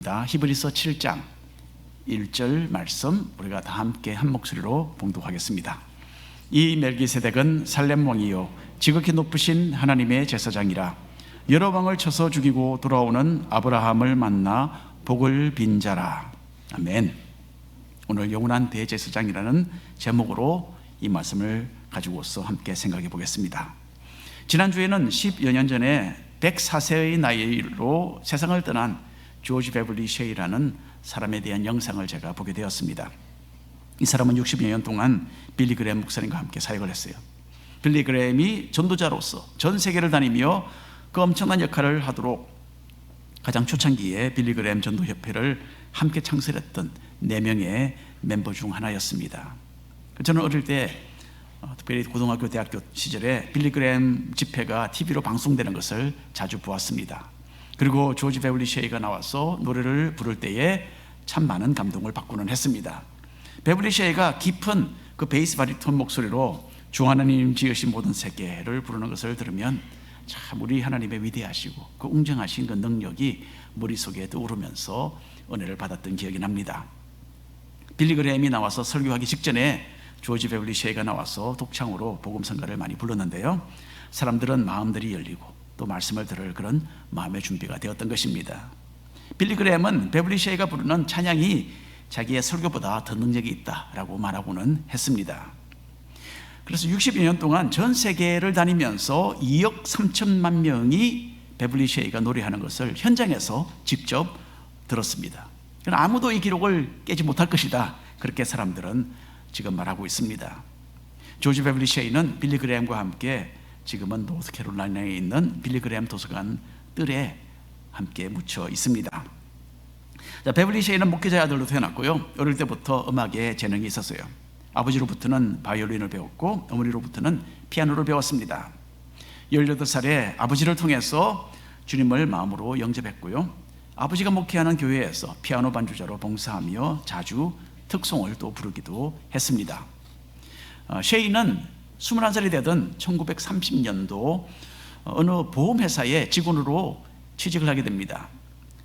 히브리서 7장 1절 말씀 우리가 다 함께 한 목소리로 봉독하겠습니다. 이 멜기세덱은 살렘 왕이요 지극히 높으신 하나님의 제사장이라. 여러 왕을 쳐서 죽이고 돌아오는 아브라함을 만나 복을 빈 자라. 아멘. 오늘 영원한 대제사장이라는 제목으로 이 말씀을 가지고서 함께 생각해 보겠습니다. 지난주에는 10여 년 전에 104세의 나이로 세상을 떠난 조지 베블리 셰이라는 사람에 대한 영상을 제가 보게 되었습니다. 이 사람은 60여 년 동안 빌리 그레임 목사님과 함께 사역을 했어요. 빌리 그레임이 전도자로서 전 세계를 다니며 그 엄청난 역할을 하도록 가장 초창기에 빌리 그레임 전도협회를 함께 창설했던 4명의 멤버 중 하나였습니다. 저는 어릴 때 특별히 고등학교, 대학교 시절에 빌리 그레임 집회가 TV로 방송되는 것을 자주 보았습니다. 그리고 조지 베블리 셰이가 나와서 노래를 부를 때에 참 많은 감동을 받고는 했습니다. 베블리 셰이가 깊은 그 베이스 바리톤 목소리로 주 하나님 지으신 모든 세계를 부르는 것을 들으면 참 우리 하나님의 위대하시고 그 웅장하신 그 능력이 머릿속에 떠오르면서 은혜를 받았던 기억이 납니다. 빌리 그레임이 나와서 설교하기 직전에 조지 베블리 셰이가 나와서 독창으로 복음성가를 많이 불렀는데요, 사람들은 마음들이 열리고 또 말씀을 들을 그런 마음의 준비가 되었던 것입니다. 빌리 그레임은 베블리 셰이가 부르는 찬양이 자기의 설교보다 더 능력이 있다라고 말하고는 했습니다. 그래서 60여 년 동안 전 세계를 다니면서 2억 3천만 명이 베블리 셰이가 노래하는 것을 현장에서 직접 들었습니다. 그러나 아무도 이 기록을 깨지 못할 것이다, 그렇게 사람들은 지금 말하고 있습니다. 조지 베블리 셰이는 빌리 그레임과 함께 지금은 노스캐롤라이나에 있는 빌리 그레임 도서관 뜰에 함께 묻혀 있습니다. 베블리 셰이는 목회자의 아들로 태어났고요, 어릴 때부터 음악에 재능이 있었어요. 아버지로부터는 바이올린을 배웠고 어머니로부터는 피아노를 배웠습니다. 18살에 아버지를 통해서 주님을 마음으로 영접했고요, 아버지가 목회하는 교회에서 피아노 반주자로 봉사하며 자주 특송을 또 부르기도 했습니다. 셰이는 21살이 되던 1930년도 어느 보험회사의 직원으로 취직을 하게 됩니다.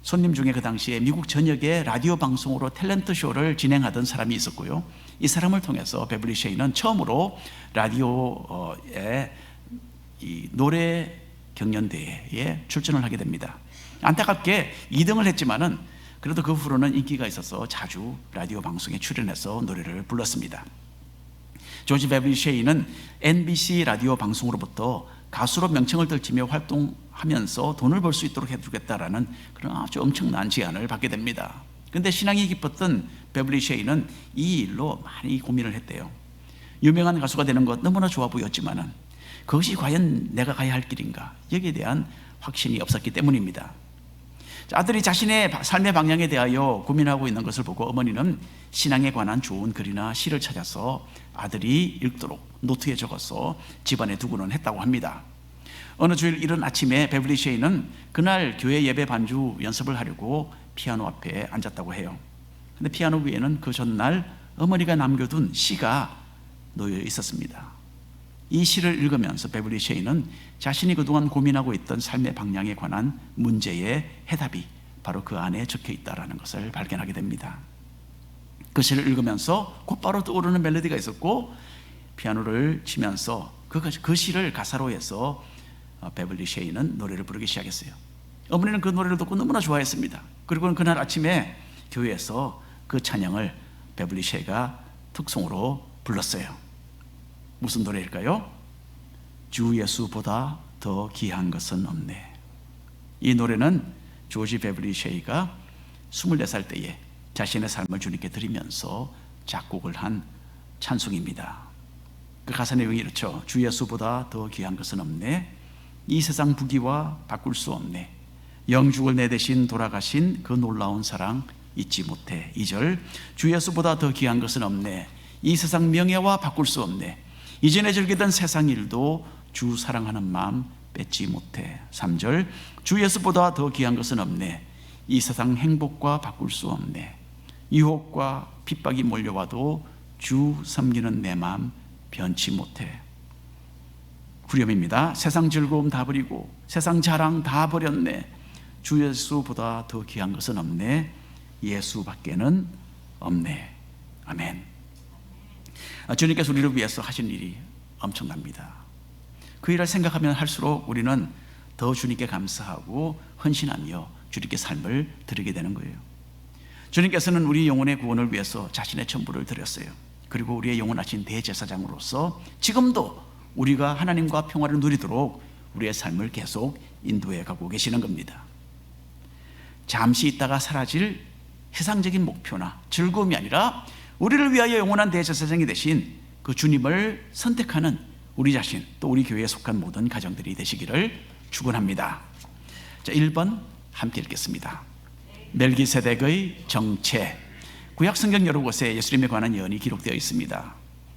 손님 중에 그 당시에 미국 전역의 라디오 방송으로 탤런트 쇼를 진행하던 사람이 있었고요, 이 사람을 통해서 베블리 셰이는 처음으로 라디오의 이 노래 경연대회에 출전을 하게 됩니다. 안타깝게 2등을 했지만은 그래도 그 후로는 인기가 있어서 자주 라디오 방송에 출연해서 노래를 불렀습니다. 조지 베블리 셰이는 NBC 라디오 방송으로부터 가수로 명칭을 떨치며 활동하면서 돈을 벌 수 있도록 해주겠다라는 그런 아주 엄청난 제안을 받게 됩니다. 그런데 신앙이 깊었던 베블리 셰이는 이 일로 많이 고민을 했대요. 유명한 가수가 되는 것 너무나 좋아 보였지만은 그것이 과연 내가 가야 할 길인가, 여기에 대한 확신이 없었기 때문입니다. 아들이 자신의 삶의 방향에 대하여 고민하고 있는 것을 보고 어머니는 신앙에 관한 좋은 글이나 시를 찾아서 아들이 읽도록 노트에 적어서 집안에 두고는 했다고 합니다. 어느 주일 이른 아침에 베블리 셰이는 그날 교회 예배 반주 연습을 하려고 피아노 앞에 앉았다고 해요. 근데 피아노 위에는 그 전날 어머니가 남겨둔 시가 놓여 있었습니다. 이 시를 읽으면서 베블리 셰이는 자신이 그동안 고민하고 있던 삶의 방향에 관한 문제의 해답이 바로 그 안에 적혀 있다는 것을 발견하게 됩니다. 그 시를 읽으면서 곧바로 떠오르는 멜로디가 있었고, 피아노를 치면서 그 시를 가사로 해서 베블리 셰이는 노래를 부르기 시작했어요. 어머니는 그 노래를 듣고 너무나 좋아했습니다. 그리고 그날 아침에 교회에서 그 찬양을 베블리 셰이가 특송으로 불렀어요. 무슨 노래일까요? 주 예수보다 더 귀한 것은 없네. 이 노래는 조지 베블리 셰이가 24살 때에 자신의 삶을 주님께 드리면서 작곡을 한 찬송입니다. 그 가사 내용이 이렇죠. 주 예수보다 더 귀한 것은 없네. 이 세상 부귀와 바꿀 수 없네. 영죽을 내 대신 돌아가신 그 놀라운 사랑 잊지 못해. 2절 주 예수보다 더 귀한 것은 없네. 이 세상 명예와 바꿀 수 없네. 이전에 즐기던 세상 일도 주 사랑하는 마음 뺏지 못해. 3절 주 예수보다 더 귀한 것은 없네. 이 세상 행복과 바꿀 수 없네. 유혹과 핍박이 몰려와도 주 섬기는 내 마음 변치 못해. 후렴입니다. 세상 즐거움 다 버리고 세상 자랑 다 버렸네. 주 예수보다 더 귀한 것은 없네. 예수밖에는 없네. 아멘. 주님께서 우리를 위해서 하신 일이 엄청납니다. 그 일을 생각하면 할수록 우리는 더 주님께 감사하고 헌신하며 주님께 삶을 드리게 되는 거예요. 주님께서는 우리 영혼의 구원을 위해서 자신의 전부를 드렸어요. 그리고 우리의 영원하신 대제사장으로서 지금도 우리가 하나님과 평화를 누리도록 우리의 삶을 계속 인도해 가고 계시는 겁니다. 잠시 있다가 사라질 세상적인 목표나 즐거움이 아니라 우리를 위하여 영원한 대제사장이 되신 그 주님을 선택하는 우리 자신, 또 우리 교회에 속한 모든 가정들이 되시기를 축원합니다. 자, 1번 함께 읽겠습니다. 멜기세덱의 정체. 구약 성경 여러 곳에 예수님에 관한 예언이 기록되어 있습니다.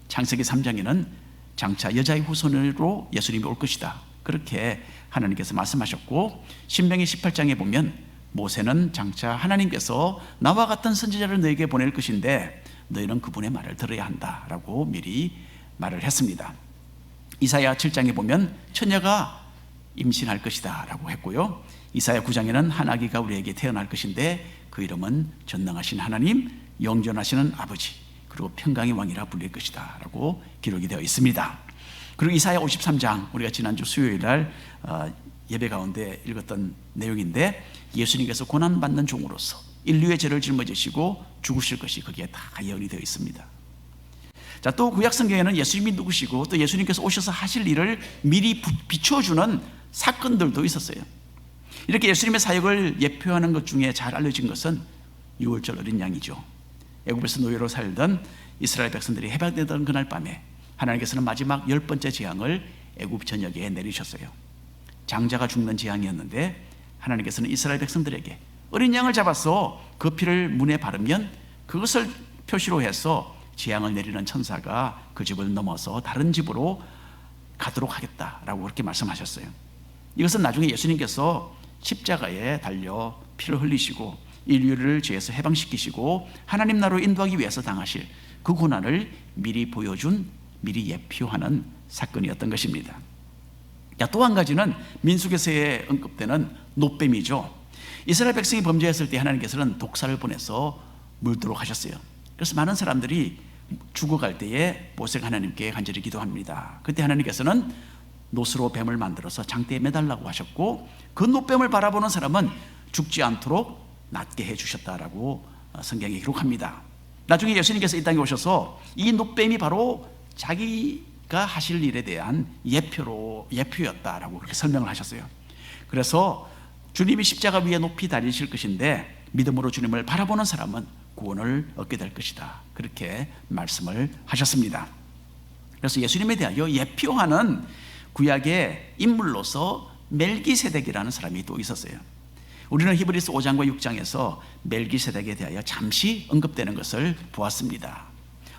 창세기 3장에는 장차 여자의 후손으로 예수님이 올 것이다, 그렇게 하나님께서 말씀하셨고, 신명기 18장에 보면 모세는 장차 하나님께서 나와 같은 선지자를 너에게 보낼 것인데 너희는 그분의 말을 들어야 한다라고 미리 말을 했습니다. 이사야 7장에 보면 처녀가 임신할 것이다 라고 했고요, 이사야 9장에는 한 아기가 우리에게 태어날 것인데 그 이름은 전능하신 하나님, 영존하시는 아버지, 그리고 평강의 왕이라 불릴 것이다 라고 기록이 되어 있습니다. 그리고 이사야 53장, 우리가 지난주 수요일날 예배 가운데 읽었던 내용인데, 예수님께서 고난받는 종으로서 인류의 죄를 짊어지시고 죽으실 것이 거기에 다 예언이 되어 있습니다. 자, 또 구약 성경에는 예수님이 누구시고 또 예수님께서 오셔서 하실 일을 미리 비춰주는 사건들도 있었어요. 이렇게 예수님의 사역을 예표하는 것 중에 잘 알려진 것은 유월절 어린 양이죠. 애굽에서 노예로 살던 이스라엘 백성들이 해방되던 그날 밤에 하나님께서는 마지막 10번째 재앙을 애굽 전역에 내리셨어요. 장자가 죽는 재앙이었는데 하나님께서는 이스라엘 백성들에게 어린 양을 잡아서 그 피를 문에 바르면 그것을 표시로 해서 재앙을 내리는 천사가 그 집을 넘어서 다른 집으로 가도록 하겠다라고 그렇게 말씀하셨어요. 이것은 나중에 예수님께서 십자가에 달려 피를 흘리시고 인류를 죄에서 해방시키시고 하나님 나라로 인도하기 위해서 당하실 그 고난을 미리 보여준, 미리 예표하는 사건이었던 것입니다. 또 한 가지는 민수기서에 언급되는 놋뱀이죠. 이스라엘 백성이 범죄했을 때 하나님께서는 독사를 보내서 물도록 하셨어요. 그래서 많은 사람들이 죽어갈 때에 모세가 하나님께 간절히 기도합니다. 그때 하나님께서는 놋으로 뱀을 만들어서 장대에 매달라고 하셨고, 그 놋뱀을 바라보는 사람은 죽지 않도록 낫게 해주셨다라고 성경에 기록합니다. 나중에 예수님께서 이 땅에 오셔서 이 놋뱀이 바로 자기가 하실 일에 대한 예표였다라고 그렇게 설명을 하셨어요. 그래서 주님이 십자가 위에 높이 달리실 것인데 믿음으로 주님을 바라보는 사람은 구원을 얻게 될 것이다, 그렇게 말씀을 하셨습니다. 그래서 예수님에 대하여 예표하는 구약의 인물로서 멜기세덱이라는 사람이 또 있었어요. 우리는 히브리서 5장과 6장에서 멜기세덱에 대하여 잠시 언급되는 것을 보았습니다.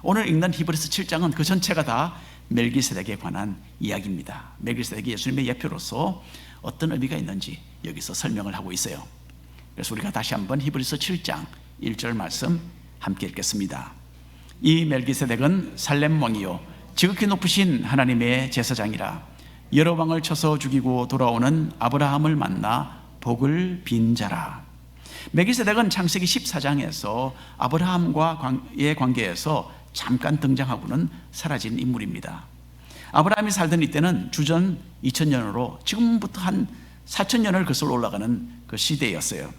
오늘 읽는 히브리서 7장은 그 전체가 다 멜기세덱에 관한 이야기입니다. 멜기세덱이 예수님의 예표로서 어떤 의미가 있는지 여기서 설명을 하고 있어요. 그래서 우리가 다시 한번 히브리서 7장 1절 말씀 함께 읽겠습니다. 이 멜기세덱은 살렘 왕이요 지극히 높으신 하나님의 제사장이라. 여러 왕을 쳐서 죽이고 돌아오는 아브라함을 만나 복을 빈 자라. 멜기세덱은 창세기 14장에서 아브라함과의 관계에서 잠깐 등장하고는 사라진 인물입니다. 아브라함이 살던 이때는 주전 2000년으로 지금부터 한 4000년을 거슬러 올라가는 그 시대였어요.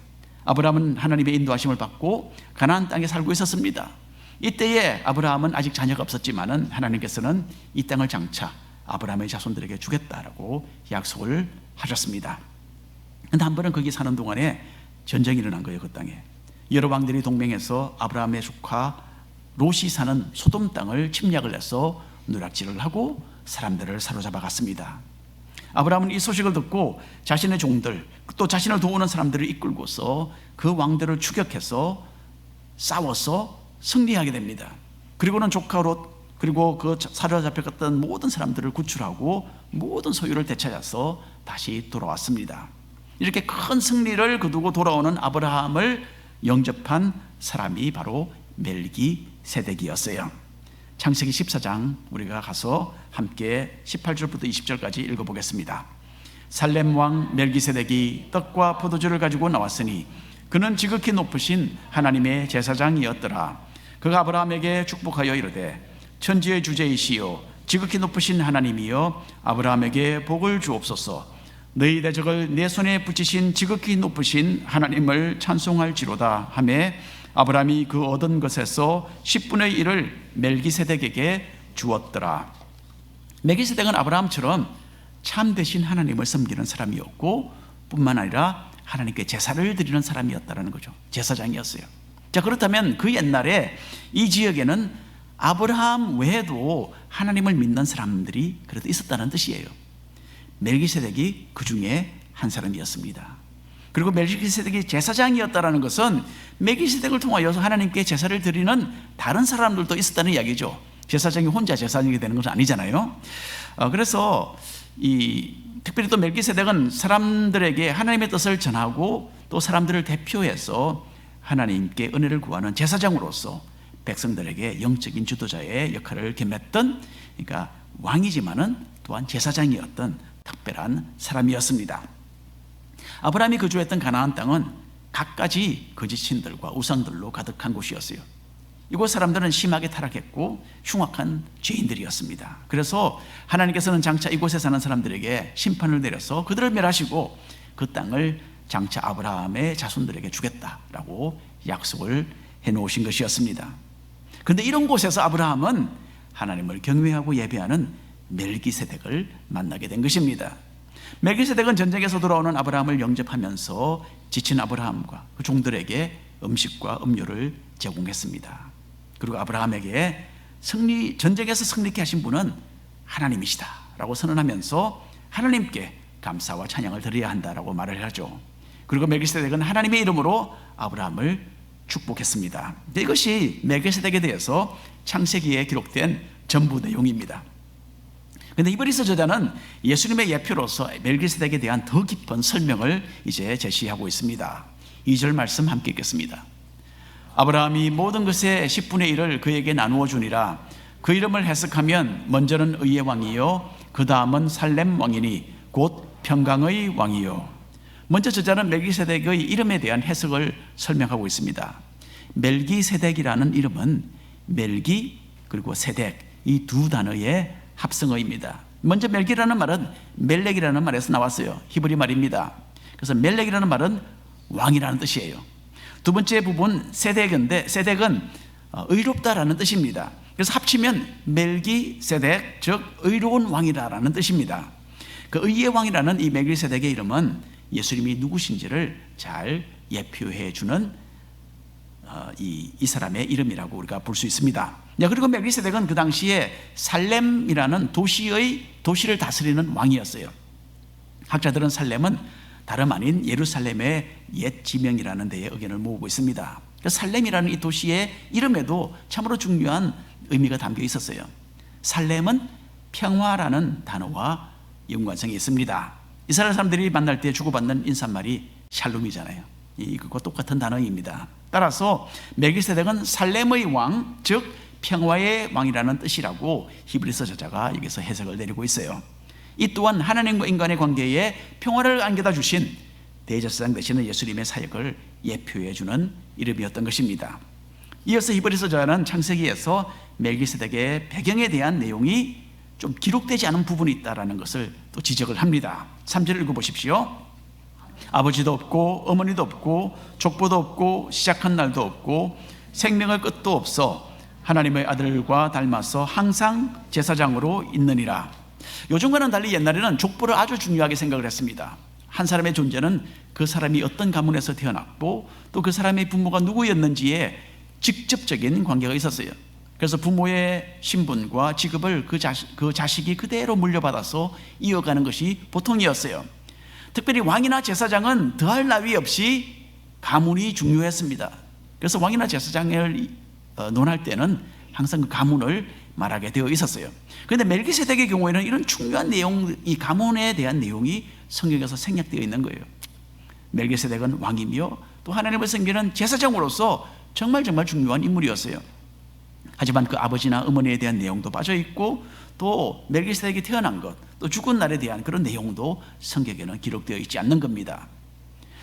아브라함은 하나님의 인도하심을 받고 가나안 땅에 살고 있었습니다. 이때에 아브라함은 아직 자녀가 없었지만은 하나님께서는 이 땅을 장차 아브라함의 자손들에게 주겠다라고 약속을 하셨습니다. 근데 한 번은 거기 사는 동안에 전쟁이 일어난 거예요. 그 땅에 여러 왕들이 동맹해서 아브라함의 조카 롯이 사는 소돔 땅을 침략을 해서 누락질을 하고 사람들을 사로잡아 갔습니다. 아브라함은 이 소식을 듣고 자신의 종들, 또 자신을 도우는 사람들을 이끌고서 그 왕들을 추격해서 싸워서 승리하게 됩니다. 그리고는 조카 롯, 그리고 그 사로잡혔던 모든 사람들을 구출하고 모든 소유를 되찾아서 다시 돌아왔습니다. 이렇게 큰 승리를 거두고 돌아오는 아브라함을 영접한 사람이 바로 멜기세덱이었어요. 창세기 14장 우리가 가서 함께 18절부터 20절까지 읽어보겠습니다. 살렘 왕 멜기세덱이 떡과 포도주를 가지고 나왔으니 그는 지극히 높으신 하나님의 제사장이었더라. 그가 아브라함에게 축복하여 이르되 천지의 주제이시요 지극히 높으신 하나님이여 아브라함에게 복을 주옵소서. 너희 대적을 내 손에 붙이신 지극히 높으신 하나님을 찬송할지로다 하매 아브라함이 그 얻은 것에서 10분의 1을 멜기세덱에게 주었더라. 멜기세덱은 아브라함처럼 참되신 하나님을 섬기는 사람이었고 뿐만 아니라 하나님께 제사를 드리는 사람이었다는 거죠. 제사장이었어요. 자, 그렇다면 그 옛날에 이 지역에는 아브라함 외에도 하나님을 믿는 사람들이 그래도 있었다는 뜻이에요. 멜기세덱이 그 중에 한 사람이었습니다. 그리고 멜기세덱이 제사장이었다는 것은 멜기세덱을 통하여서 하나님께 제사를 드리는 다른 사람들도 있었다는 이야기죠. 제사장이 혼자 제사장이 되는 것은 아니잖아요. 그래서 특별히 또 멜기세덱은 사람들에게 하나님의 뜻을 전하고 또 사람들을 대표해서 하나님께 은혜를 구하는 제사장으로서 백성들에게 영적인 지도자의 역할을 겸했던, 그러니까 왕이지만은 또한 제사장이었던 특별한 사람이었습니다. 아브라함이 거주했던 가나안 땅은 갖가지 거짓 신들과 우상들로 가득한 곳이었어요. 이곳 사람들은 심하게 타락했고 흉악한 죄인들이었습니다. 그래서 하나님께서는 장차 이곳에 사는 사람들에게 심판을 내려서 그들을 멸하시고 그 땅을 장차 아브라함의 자손들에게 주겠다라고 약속을 해놓으신 것이었습니다. 그런데 이런 곳에서 아브라함은 하나님을 경외하고 예배하는 멜기세덱을 만나게 된 것입니다. 멜기세덱은 전쟁에서 돌아오는 아브라함을 영접하면서 지친 아브라함과 그 종들에게 음식과 음료를 제공했습니다. 그리고 아브라함에게 전쟁에서 승리케 하신 분은 하나님이시다 라고 선언하면서 하나님께 감사와 찬양을 드려야 한다라고 말을 하죠. 그리고 멜기세덱은 하나님의 이름으로 아브라함을 축복했습니다. 이것이 멜기세덱에 대해서 창세기에 기록된 전부 내용입니다. 그런데 이브리서 저자는 예수님의 예표로서 멜기세덱에 대한 더 깊은 설명을 이제 제시하고 있습니다. 2절 말씀 함께 읽겠습니다. 아브라함이 모든 것의 10분의 1을 그에게 나누어 주니라. 그 이름을 해석하면 먼저는 의의 왕이요 그 다음은 살렘 왕이니 곧 평강의 왕이요. 먼저 저자는 멜기세덱의 이름에 대한 해석을 설명하고 있습니다. 멜기세덱이라는 이름은 멜기 그리고 세덱 이 두 단어의 합성어입니다. 먼저 멜기라는 말은 멜렉이라는 말에서 나왔어요. 히브리 말입니다. 그래서 멜렉이라는 말은 왕이라는 뜻이에요. 두 번째 부분 세덱인데 세덱은 의롭다라는 뜻입니다. 그래서 합치면 멜기세덱 즉 의로운 왕이라는 뜻입니다. 그 의의 왕이라는 이 멜기세덱의 이름은 예수님이 누구신지를 잘 예표해 주는 이 사람의 이름이라고 우리가 볼 수 있습니다. 그리고 멜기세덱은 그 당시에 살렘이라는 도시를 다스리는 왕이었어요. 학자들은 살렘은 다름 아닌 예루살렘의 옛 지명이라는 데에 의견을 모으고 있습니다. 살렘이라는 이 도시의 이름에도 참으로 중요한 의미가 담겨 있었어요. 살렘은 평화라는 단어와 연관성이 있습니다. 이스라엘 사람들이 만날 때 주고받는 인사말이 샬롬이잖아요. 이것과 똑같은 단어입니다. 따라서 멜기세덱은 살렘의 왕, 즉 평화의 왕이라는 뜻이라고 히브리서 저자가 여기서 해석을 내리고 있어요. 이 또한 하나님과 인간의 관계에 평화를 안겨다 주신 대제사장 되시는 예수님의 사역을 예표해 주는 이름이었던 것입니다. 이어서 히브리서 저자는 창세기에서 멜기세덱의 배경에 대한 내용이 좀 기록되지 않은 부분이 있다는 것을 또 지적을 합니다. 3절을 읽어보십시오. 아버지도 없고 어머니도 없고 족보도 없고 시작한 날도 없고 생명의 끝도 없어 하나님의 아들과 닮아서 항상 제사장으로 있느니라. 요즘과는 달리 옛날에는 족보를 아주 중요하게 생각을 했습니다. 한 사람의 존재는 그 사람이 어떤 가문에서 태어났고 또 그 사람의 부모가 누구였는지에 직접적인 관계가 있었어요. 그래서 부모의 신분과 직업을 그 자식이 그대로 물려받아서 이어가는 것이 보통이었어요. 특별히 왕이나 제사장은 더할 나위 없이 가문이 중요했습니다. 그래서 왕이나 제사장을 논할 때는 항상 그 가문을 말하게 되어 있었어요. 그런데 멜기세덱의 경우에는 이런 중요한 내용, 이 가문에 대한 내용이 성경에서 생략되어 있는 거예요. 멜기세덱은 왕이며 또 하나님을 섬기는 제사장으로서 정말 중요한 인물이었어요. 하지만 그 아버지나 어머니에 대한 내용도 빠져 있고 또 멜기세덱이 태어난 것, 또 죽은 날에 대한 그런 내용도 성경에는 기록되어 있지 않는 겁니다.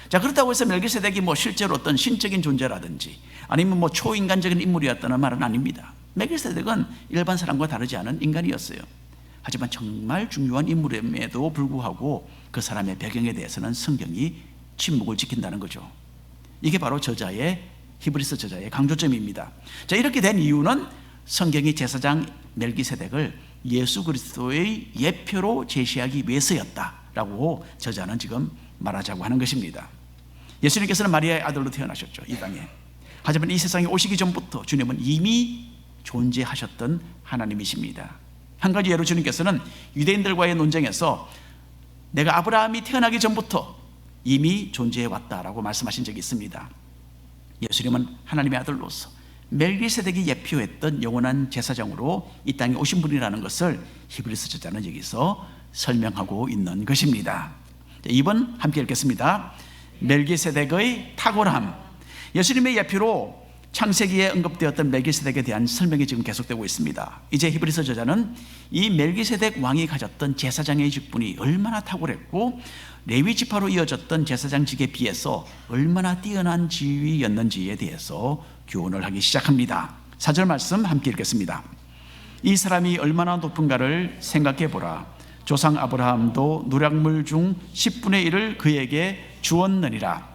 자, 그렇다고 해서 멜기세덱이 실제로 어떤 신적인 존재라든지 아니면 초인간적인 인물이었다는 말은 아닙니다. 멜기세덱은 일반 사람과 다르지 않은 인간이었어요. 하지만 정말 중요한 인물임에도 불구하고 그 사람의 배경에 대해서는 성경이 침묵을 지킨다는 거죠. 이게 바로 히브리서 저자의 강조점입니다. 자, 이렇게 된 이유는 성경이 제사장 멜기세덱을 예수 그리스도의 예표로 제시하기 위해서였다라고 저자는 지금 말하자고 하는 것입니다. 예수님께서는 마리아의 아들로 태어나셨죠, 이 땅에. 하지만 이 세상에 오시기 전부터 주님은 이미 존재하셨던 하나님이십니다. 한 가지 예로 주님께서는 유대인들과의 논쟁에서 내가 아브라함이 태어나기 전부터 이미 존재해 왔다라고 말씀하신 적이 있습니다. 예수님은 하나님의 아들로서 멜기세덱이 예표했던 영원한 제사장으로 이 땅에 오신 분이라는 것을 히브리서 저자는 여기서 설명하고 있는 것입니다. 2번 함께 읽겠습니다. 멜기세덱의 탁월함. 예수님의 예표로 창세기에 언급되었던 멜기세덱에 대한 설명이 지금 계속되고 있습니다. 이제 히브리서 저자는 이 멜기세덱 왕이 가졌던 제사장의 직분이 얼마나 탁월했고 레위 지파로 이어졌던 제사장직에 비해서 얼마나 뛰어난 지위였는지에 대해서 교훈을 하기 시작합니다. 4절 말씀 함께 읽겠습니다. 이 사람이 얼마나 높은가를 생각해 보라. 조상 아브라함도 누량물 중 10분의 1을 그에게 주었느니라.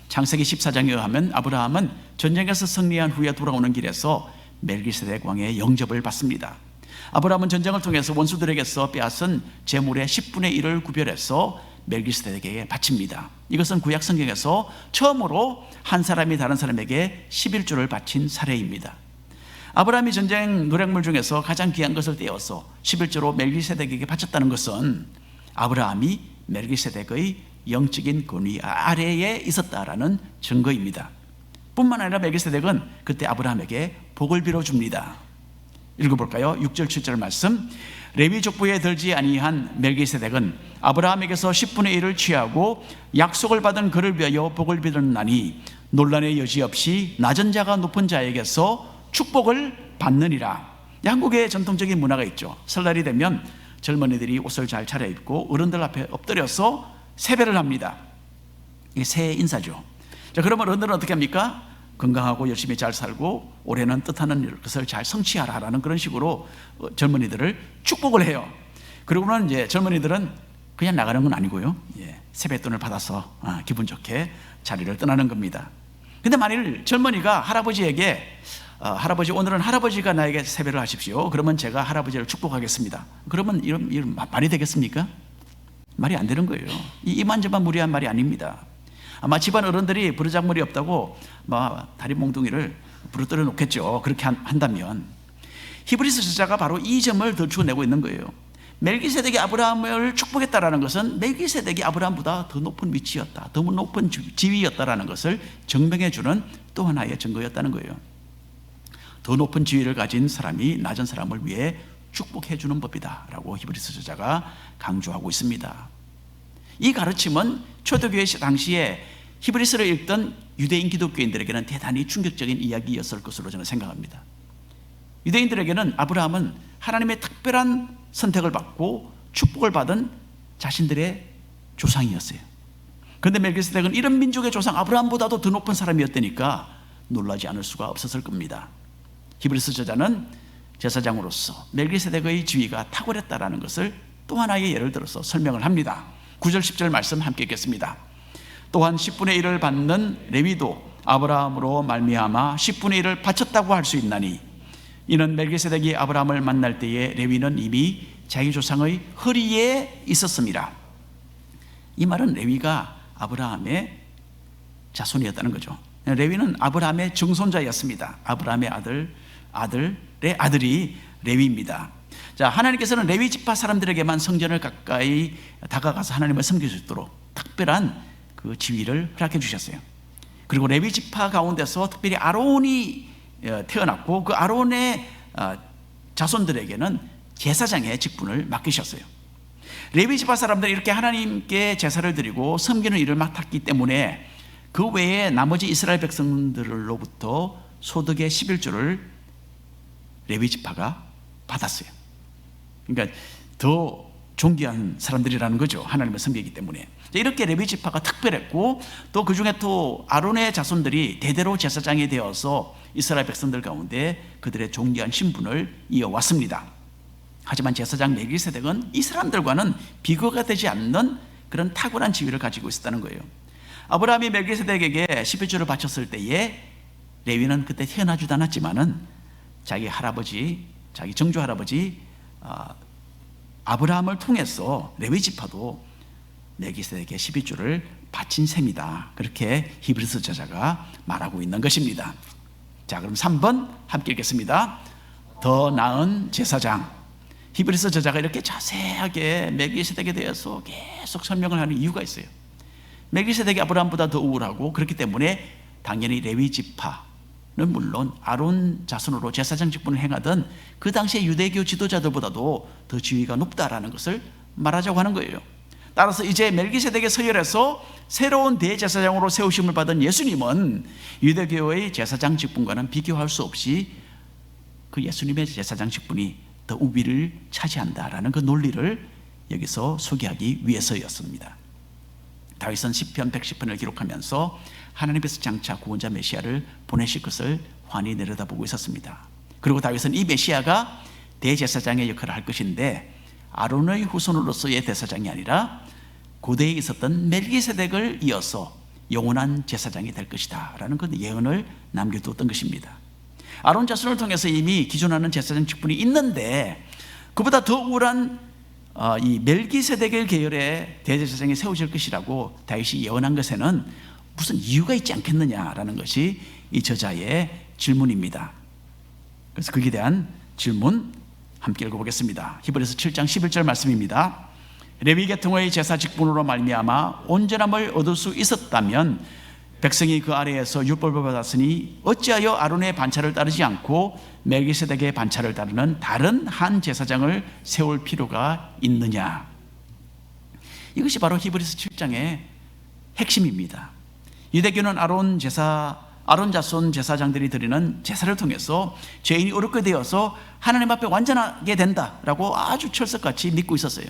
창세기 14장에 의하면 아브라함은 전쟁에서 승리한 후에 돌아오는 길에서 멜기세덱 왕의 영접을 받습니다. 아브라함은 전쟁을 통해서 원수들에게서 빼앗은 재물의 10분의 1을 구별해서 멜기세덱에게 바칩니다. 이것은 구약 성경에서 처음으로 한 사람이 다른 사람에게 11조를 바친 사례입니다. 아브라함이 전쟁 노략물 중에서 가장 귀한 것을 떼어서 11조로 멜기세덱에게 바쳤다는 것은 아브라함이 멜기세덱의 영적인 권위 아래에 있었다라는 증거입니다. 뿐만 아니라 멜기세덱은 그때 아브라함에게 복을 빌어줍니다. 읽어볼까요? 6절 7절 말씀. 레위 족보에 들지 아니한 멜기세덱은 아브라함에게서 10분의 1을 취하고 약속을 받은 그를 위하여 복을 빌었나니 논란의 여지 없이 낮은 자가 높은 자에게서 축복을 받느니라. 한국의 전통적인 문화가 있죠. 설날이 되면 젊은이들이 옷을 잘 차려입고 어른들 앞에 엎드려서 세배를 합니다. 이게 새해 인사죠. 자, 그러면 어른들은 어떻게 합니까? 건강하고 열심히 잘 살고 올해는 뜻하는 것을 잘 성취하라라는 그런 식으로 젊은이들을 축복을 해요. 그러고는 이제 젊은이들은 그냥 나가는 건 아니고요. 세뱃돈을 받아서 기분 좋게 자리를 떠나는 겁니다. 근데 만일 젊은이가 할아버지에게 할아버지, 오늘은 할아버지가 나에게 세배를 하십시오. 그러면 제가 할아버지를 축복하겠습니다. 그러면 이런 말이 되겠습니까? 말이 안 되는 거예요. 이만저만 무리한 말이 아닙니다. 아마 집안 어른들이 버르장머리 없다고 다리 몽둥이를 부러뜨려 놓겠죠. 그렇게 한다면. 히브리서 저자가 바로 이 점을 덧주어내고 있는 거예요. 멜기세덱이 아브라함을 축복했다라는 것은 멜기세덱이 아브라함보다 더 높은 위치였다, 더 높은 지위였다라는 것을 증명해 주는 또 하나의 증거였다는 거예요. 더 높은 지위를 가진 사람이 낮은 사람을 위해 축복해 주는 법이다라고 히브리서 저자가 강조하고 있습니다. 이 가르침은 초대교회 당시에 히브리서를 읽던 유대인 기독교인들에게는 대단히 충격적인 이야기였을 것으로 저는 생각합니다. 유대인들에게는 아브라함은 하나님의 특별한 선택을 받고 축복을 받은 자신들의 조상이었어요. 그런데 멜기세덱은 이런 민족의 조상 아브라함보다도 더 높은 사람이었다니까 놀라지 않을 수가 없었을 겁니다. 히브리서 저자는 제사장으로서 멜기세덱의 지위가 탁월했다라는 것을 또 하나의 예를 들어서 설명을 합니다. 9절 10절 말씀 함께 읽겠습니다. 또한 10분의 1을 받는 레위도 아브라함으로 말미암아 10분의 1을 바쳤다고 할 수 있나니 이는 멜기세덱이 아브라함을 만날 때에 레위는 이미 자기 조상의 허리에 있었습니다. 이 말은 레위가 아브라함의 자손이었다는 거죠. 레위는 아브라함의 증손자였습니다. 아브라함의 아들의 아들이 레위입니다. 자, 하나님께서는 레위 지파 사람들에게만 성전을 가까이 다가가서 하나님을 섬길 수 있도록 특별한 그 지위를 허락해 주셨어요. 그리고 레위 지파 가운데서 특별히 아론이 태어났고 그 아론의 자손들에게는 제사장의 직분을 맡기셨어요. 레위 지파 사람들이 이렇게 하나님께 제사를 드리고 섬기는 일을 맡았기 때문에 그 외에 나머지 이스라엘 백성들로부터 소득의 11조를 레위 지파가 받았어요. 그러니까 더 존귀한 사람들이라는 거죠. 하나님을 섬기기 때문에. 이렇게 레위 지파가 특별했고, 또 그 중에 또 아론의 자손들이 대대로 제사장이 되어서 이스라엘 백성들 가운데 그들의 존귀한 신분을 이어왔습니다. 하지만 제사장 멜기세덱은 이 사람들과는 비교가 되지 않는 그런 탁월한 지위를 가지고 있었다는 거예요. 아브라함이 멜기세덱에게 11조를 바쳤을 때에 레위는 그때 태어나지도 않았지만은 자기 할아버지, 자기 정조 할아버지 아브라함을 통해서 레위 지파도 멜기세덱에게 12조를 바친 셈이다. 그렇게 히브리서 저자가 말하고 있는 것입니다. 자, 그럼 3번 함께 읽겠습니다. 더 나은 제사장. 히브리서 저자가 이렇게 자세하게 멜기세덱에 대해서 계속 설명을 하는 이유가 있어요. 멜기세덱이 아브라함보다 더 우월하고, 그렇기 때문에 당연히 레위 지파는 물론 아론 자손으로 제사장 직분을 행하던 그 당시의 유대교 지도자들보다도 더 지위가 높다라는 것을 말하자고 하는 거예요. 따라서 이제 멜기세덱의 서열에서 새로운 대제사장으로 세우심을 받은 예수님은 유대교의 제사장 직분과는 비교할 수 없이 그 예수님의 제사장 직분이 더 우위를 차지한다라는 그 논리를 여기서 소개하기 위해서였습니다. 다윗은 시편 110편을 기록하면서 하나님께서 장차 구원자 메시아를 보내실 것을 환히 내려다보고 있었습니다. 그리고 다윗은 이 메시아가 대제사장의 역할을 할 것인데 아론의 후손으로서의 대제사장이 아니라 고대에 있었던 멜기세덱을 이어서 영원한 제사장이 될 것이다 라는 그 예언을 남겨두었던 것입니다. 아론 자손을 통해서 이미 기존하는 제사장 직분이 있는데 그보다 더 우월한 이 멜기세덱의 계열의 대제사장이 세워질 것이라고 다윗이 예언한 것에는 무슨 이유가 있지 않겠느냐라는 것이 이 저자의 질문입니다. 그래서 거기에 대한 질문 함께 읽어보겠습니다. 히브리서 7장 11절 말씀입니다. 레위 계통의 제사 직분으로 말미암아 온전함을 얻을 수 있었다면 백성이 그 아래에서 율법을 받았으니 어찌하여 아론의 반차를 따르지 않고 멜기세덱의 반차를 따르는 다른 한 제사장을 세울 필요가 있느냐. 이것이 바로 히브리서 7장의 핵심입니다. 유대교는 아론 자손 제사장들이 드리는 제사를 통해서 죄인이 어렵게 되어서 하나님 앞에 완전하게 된다라고 아주 철석같이 믿고 있었어요.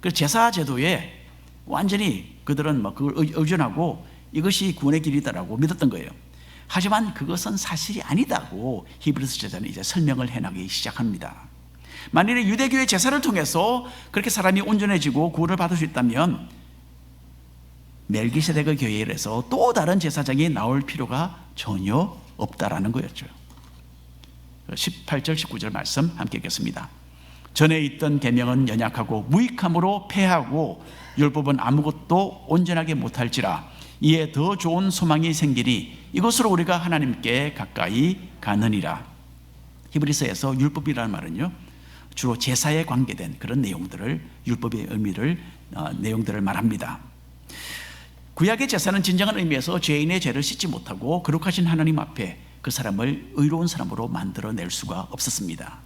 그래서 제사 제도에 완전히 그들은 그걸 의존하고 이것이 구원의 길이다라고 믿었던 거예요. 하지만 그것은 사실이 아니다고 히브리서 저자는 이제 설명을 해나가기 시작합니다. 만일에 유대교의 제사를 통해서 그렇게 사람이 온전해지고 구원을 받을 수 있다면 멜기세덱의 교회에서 또 다른 제사장이 나올 필요가 전혀 없다라는 거였죠. 18절 19절 말씀 함께 읽겠습니다. 전에 있던 계명은 연약하고 무익함으로 패하고 율법은 아무것도 온전하게 못할지라 이에 더 좋은 소망이 생기니 이것으로 우리가 하나님께 가까이 가느니라. 히브리서에서 율법이라는 말은요 주로 제사에 관계된 그런 내용들을, 율법의 의미를 내용들을 말합니다. 구약의 제사는 진정한 의미에서 죄인의 죄를 씻지 못하고 거룩하신 하나님 앞에 그 사람을 의로운 사람으로 만들어낼 수가 없었습니다.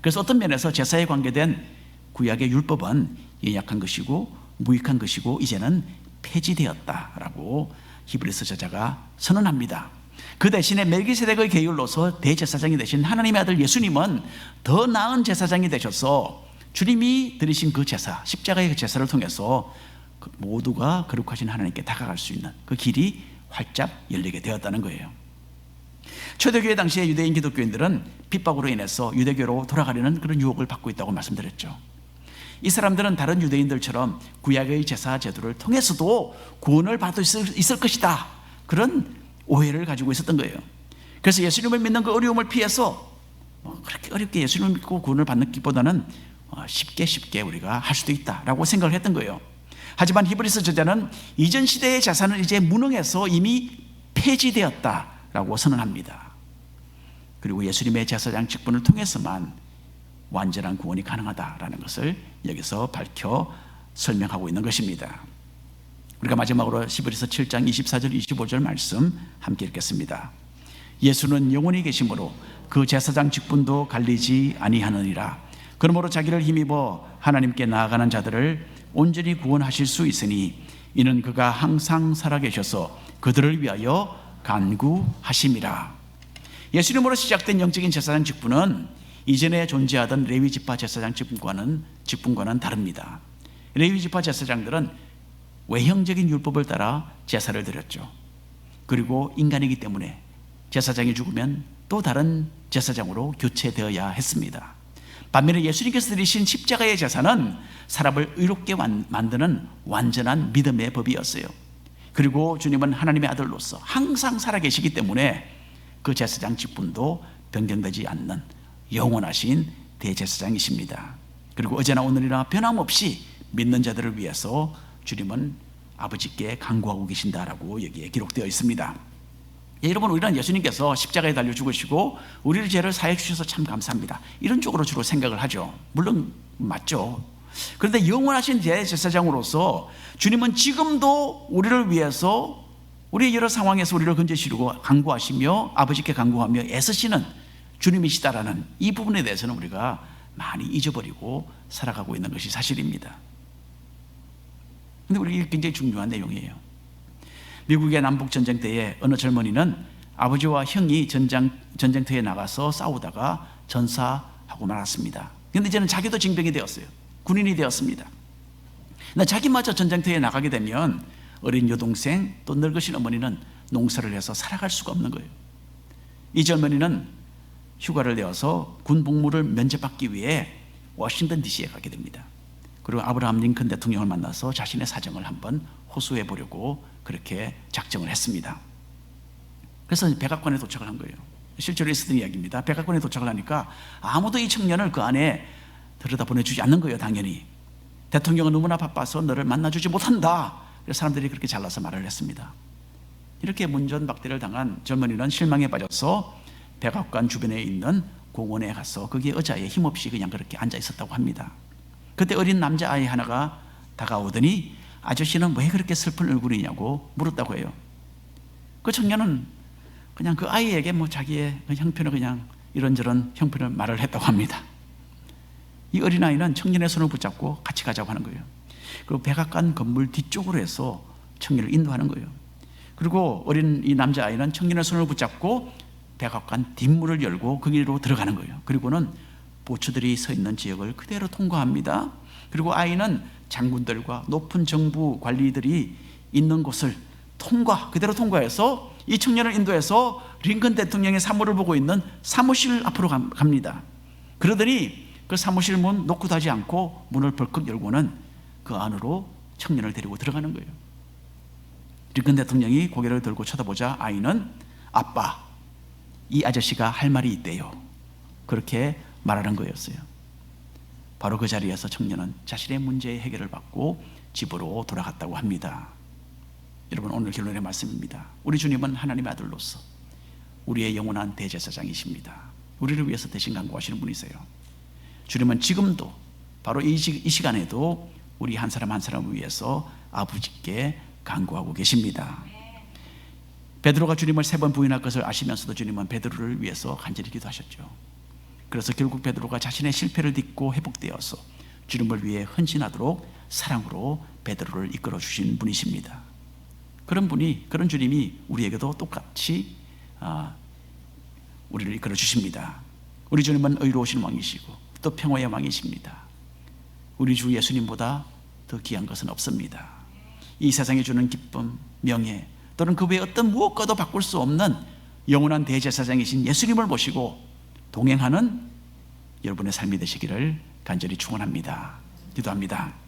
그래서 어떤 면에서 제사에 관계된 구약의 율법은 연약한 것이고 무익한 것이고 이제는 폐지되었다라고 히브리서 저자가 선언합니다. 그 대신에 멜기세덱의 계율로서 대제사장이 되신 하나님의 아들 예수님은 더 나은 제사장이 되셔서 주님이 드리신 그 제사, 십자가의 제사를 통해서 모두가 거룩하신 하나님께 다가갈 수 있는 그 길이 활짝 열리게 되었다는 거예요. 초대교회 당시의 유대인 기독교인들은 핍박으로 인해서 유대교로 돌아가려는 그런 유혹을 받고 있다고 말씀드렸죠. 이 사람들은 다른 유대인들처럼 구약의 제사 제도를 통해서도 구원을 받을 수 있을 것이다, 그런 오해를 가지고 있었던 거예요. 그래서 예수님을 믿는 그 어려움을 피해서 그렇게 어렵게 예수님을 믿고 구원을 받는 것보다는 쉽게 우리가 할 수도 있다라고 생각을 했던 거예요. 하지만 히브리서 저자는 이전 시대의 제사는 이제 무능해서 이미 폐지되었다라고 선언합니다. 그리고 예수님의 제사장 직분을 통해서만 완전한 구원이 가능하다라는 것을 여기서 밝혀 설명하고 있는 것입니다. 우리가 마지막으로 히브리서 7장 24절 25절 말씀 함께 읽겠습니다. 예수는 영원히 계심으로 그 제사장 직분도 갈리지 아니하느니라. 그러므로 자기를 힘입어 하나님께 나아가는 자들을 온전히 구원하실 수 있으니 이는 그가 항상 살아계셔서 그들을 위하여 간구하심이라. 예수님으로 시작된 영적인 제사장 직분은 이전에 존재하던 레위 지파 제사장 직분과는 다릅니다. 레위 지파 제사장들은 외형적인 율법을 따라 제사를 드렸죠. 그리고 인간이기 때문에 제사장이 죽으면 또 다른 제사장으로 교체되어야 했습니다. 반면에 예수님께서 드리신 십자가의 제사는 사람을 의롭게 만드는 완전한 믿음의 법이었어요. 그리고 주님은 하나님의 아들로서 항상 살아계시기 때문에 그 제사장 직분도 변경되지 않는 영원하신 대제사장이십니다. 그리고 어제나 오늘이나 변함없이 믿는 자들을 위해서 주님은 아버지께 간구하고 계신다라고 여기에 기록되어 있습니다. 여러분, 우리는 예수님께서 십자가에 달려 죽으시고 우리의 죄를 사해 주셔서 참 감사합니다, 이런 쪽으로 주로 생각을 하죠. 물론 맞죠. 그런데 영원하신 대제사장으로서 주님은 지금도 우리를 위해서 우리의 여러 상황에서 우리를 건져주시고 간구하시며 아버지께 간구하며 애쓰시는 주님이시다라는 이 부분에 대해서는 우리가 많이 잊어버리고 살아가고 있는 것이 사실입니다. 그런데 우리 굉장히 중요한 내용이에요. 미국의 남북전쟁 때에 어느 젊은이는 아버지와 형이 전쟁터에 나가서 싸우다가 전사하고 말았습니다. 그런데 이제는 자기도 징병이 되었어요. 군인이 되었습니다. 근데 자기마저 전쟁터에 나가게 되면 어린 여동생 또 늙으신 어머니는 농사를 해서 살아갈 수가 없는 거예요. 이 젊은이는 휴가를 내어서 군 복무를 면제받기 위해 워싱턴 DC에 가게 됩니다. 그리고 아브라함 링컨 대통령을 만나서 자신의 사정을 한번 호소해 보려고 그렇게 작정을 했습니다. 그래서 백악관에 도착을 한 거예요. 실제로 있었던 이야기입니다. 백악관에 도착을 하니까 아무도 이 청년을 그 안에 들여다보내주지 않는 거예요. 당연히 대통령은 너무나 바빠서 너를 만나주지 못한다. 그래서 사람들이 그렇게 잘라서 말을 했습니다. 이렇게 문전박대를 당한 젊은이는 실망에 빠져서 백악관 주변에 있는 공원에 가서 거기에 의자에 힘없이 그냥 그렇게 앉아 있었다고 합니다. 그때 어린 남자아이 하나가 다가오더니 아저씨는 왜 그렇게 슬픈 얼굴이냐고 물었다고 해요. 그 청년은 그냥 그 아이에게 자기의 형편을 그냥 이런저런 형편을 말을 했다고 합니다. 이 어린아이는 청년의 손을 붙잡고 같이 가자고 하는 거예요. 그리고 백악관 건물 뒤쪽으로 해서 청년을 인도하는 거예요. 그리고 어린 이 남자아이는 청년의 손을 붙잡고 백악관 뒷문을 열고 거기로 들어가는 거예요. 그리고는 보초들이 서 있는 지역을 그대로 통과합니다. 그리고 아이는 장군들과 높은 정부 관리들이 있는 곳을 그대로 통과해서 이 청년을 인도해서 링컨 대통령의 사무를 보고 있는 사무실 앞으로 갑니다. 그러더니 그 사무실 문 노크도 하지 않고 문을 벌컥 열고는 그 안으로 청년을 데리고 들어가는 거예요. 링컨 대통령이 고개를 들고 쳐다보자 아이는 아빠, 이 아저씨가 할 말이 있대요, 그렇게 말하는 거였어요. 바로 그 자리에서 청년은 자신의 문제의 해결을 받고 집으로 돌아갔다고 합니다. 여러분, 오늘 결론의 말씀입니다. 우리 주님은 하나님의 아들로서 우리의 영원한 대제사장이십니다. 우리를 위해서 대신 간구하시는 분이세요. 주님은 지금도 바로 이 시간에도 우리 한 사람 한 사람을 위해서 아버지께 간구하고 계십니다. 베드로가 주님을 3번 부인할 것을 아시면서도 주님은 베드로를 위해서 간절히 기도하셨죠. 그래서 결국 베드로가 자신의 실패를 딛고 회복되어서 주님을 위해 헌신하도록 사랑으로 베드로를 이끌어 주신 분이십니다. 그런 주님이 우리에게도 똑같이 우리를 이끌어 주십니다. 우리 주님은 의로우신 왕이시고 또 평화의 왕이십니다. 우리 주 예수님보다 더 귀한 것은 없습니다. 이 세상에 주는 기쁨, 명예 또는 그 외에 어떤 무엇과도 바꿀 수 없는 영원한 대제사장이신 예수님을 모시고 동행하는 여러분의 삶이 되시기를 간절히 축원합니다. 기도합니다.